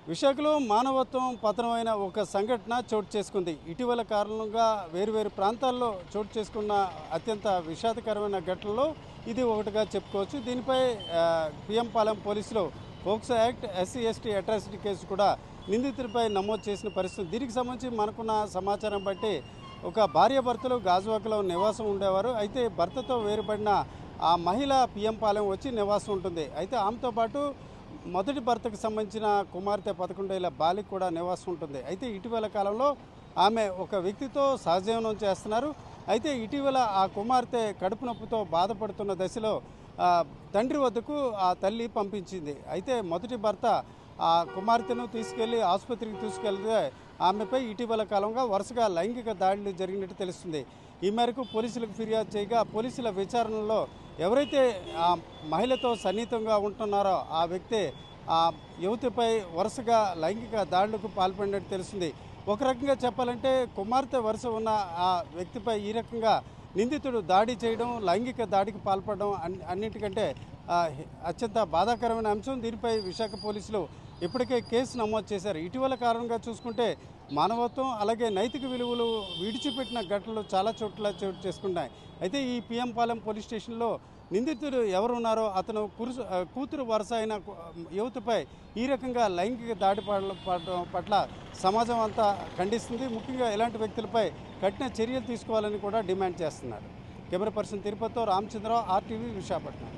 విశాఖలో మానవత్వం పతనమైన ఒక సంఘటన చోటు చేసుకుంది. ఇటీవల కారణంగా వేరువేరు ప్రాంతాల్లో చోటు చేసుకున్న అత్యంత విషాదకరమైన ఘటనలో ఇది ఒకటిగా చెప్పుకోవచ్చు. దీనిపై పిఎంపాలెం పోలీసులు POCSO act, SC ST atrocity case కూడా నిందితుడిపై నమోదు చేసిన పరిస్థితి. దీనికి సంబంధించి మనకున్న సమాచారం బట్టి ఒక భార్యాభర్తలు గాజువాకలో నివాసం ఉండేవారు. అయితే భర్తతో వేరుపడిన ఆ మహిళ పిఎంపాలెం వచ్చి నివాసం ఉంటుంది. అయితే ఆమెతో పాటు మొదటి భర్తకు సంబంధించిన కుమార్తె 11 ఏళ్ల బాలిక కూడా నివాసం ఉంటుంది. అయితే ఇటీవల కాలంలో ఆమె ఒక వ్యక్తితో సహజీవనం చేస్తున్నారు. అయితే ఇటీవల ఆ కుమార్తె కడుపు నొప్పితో బాధపడుతున్న దశలో తండ్రి వద్దకు ఆ తల్లి పంపించింది. అయితే మొదటి భర్త ఆ కుమార్తెను తీసుకెళ్లి ఆసుపత్రికి తీసుకెళ్తే ఆమెపై ఇటీవల కాలంగా వరుసగా లైంగిక దాడులు జరిగినట్టు తెలుస్తుంది. ఈ మేరకు పోలీసులకు ఫిర్యాదు చేయగా పోలీసుల విచారణలో ఎవరైతే ఆ మహిళతో సన్నిహితంగా ఉంటున్నారో ఆ వ్యక్తి ఆ యువతిపై వరుసగా లైంగిక దాడులకు పాల్పడినట్టు తెలుస్తుంది. ఒక రకంగా చెప్పాలంటే కుమార్తె వరుస ఉన్న ఆ వ్యక్తిపై ఈ రకంగా నిందితుడు దాడి చేయడం, లైంగిక దాడికి పాల్పడడం అన్నింటికంటే అత్యంత బాధాకరమైన అంశం. దీనిపై విశాఖ పోలీసులు ఇప్పటికే కేసు నమోదు చేశారు. ఇటీవల కారణంగా చూసుకుంటే మానవత్వం అలాగే నైతిక విలువలు విడిచిపెట్టిన ఘటనలు చాలా చోట్ల చోటు చేసుకున్నాయి. అయితే ఈ పిఎంపాలెం పోలీస్ స్టేషన్లో నిందితుడు ఎవరున్నారో అతను కూతురు వరుస అయిన యువతపై ఈ రకంగా లైంగిక దాడి పడడం పట్ల సమాజం అంతా ఖండిస్తుంది. ముఖ్యంగా ఇలాంటి వ్యక్తులపై కఠిన చర్యలు తీసుకోవాలని కూడా డిమాండ్ చేస్తున్నారు. కెమెరా పర్సన్ తిరుపతితో రామచంద్రరావు, RTV, విశాఖపట్నం.